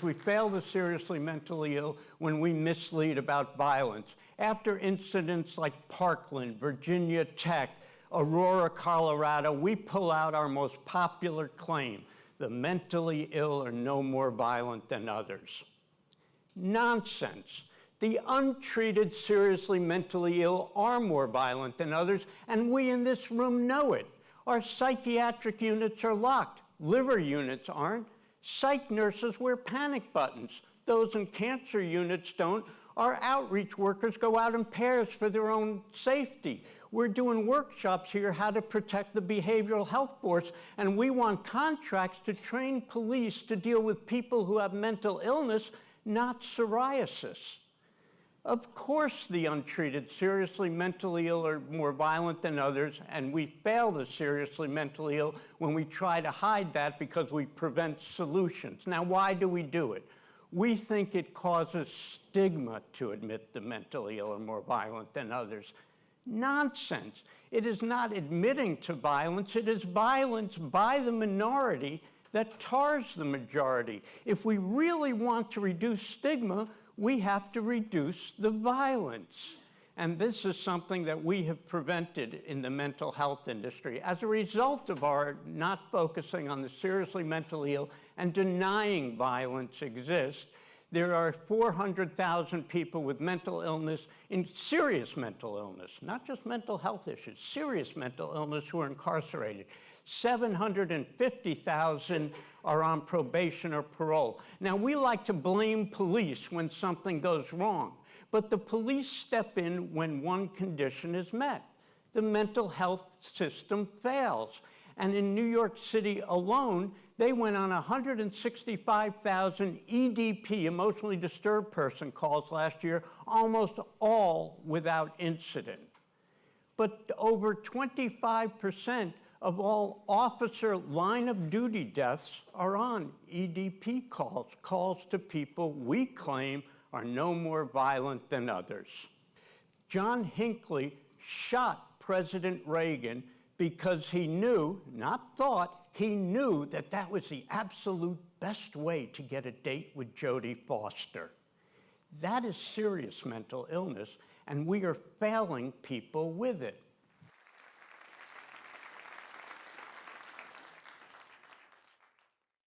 We fail the seriously mentally ill when we mislead about violence. After incidents like Parkland, Virginia Tech, Aurora, Colorado, we pull out our most popular claim: the mentally ill are no more violent than others. Nonsense. The untreated seriously mentally ill are more violent than others, and we in this room know it. Our psychiatric units are locked. Liver units aren't. Psych nurses wear panic buttons. Those in cancer units don't. Our outreach workers go out in pairs for their own safety. We're doing workshops here how to protect the behavioral health force, and we want contracts to train police to deal with people who have mental illness, not psoriasis. Of course the untreated seriously mentally ill are more violent than others, and we fail the seriously mentally ill when we try to hide that because we prevent solutions. Now, why do we do it? We think it causes stigma to admit the mentally ill are more violent than others. Nonsense. It is not admitting to violence, it is violence by the minority that tars the majority. If we really want to reduce stigma, we have to reduce the violence. And this is something that we have prevented in the mental health industry. As a result of our not focusing on the seriously mentally ill and denying violence exists, there are 400,000 people with mental illness, in serious mental illness, not just mental health issues, serious mental illness who are incarcerated. 750,000 are on probation or parole. Now, we like to blame police when something goes wrong, but the police step in when one condition is met. The mental health system fails. And in New York City alone, they went on 165,000 EDP, emotionally disturbed person, calls last year, almost all without incident. But over 25% of all officer line of duty deaths are on EDP calls, calls to people we claim are no more violent than others. John Hinckley shot President Reagan because he knew, not thought, he knew that that was the absolute best way to get a date with Jodie Foster. That is serious mental illness, and we are failing people with it.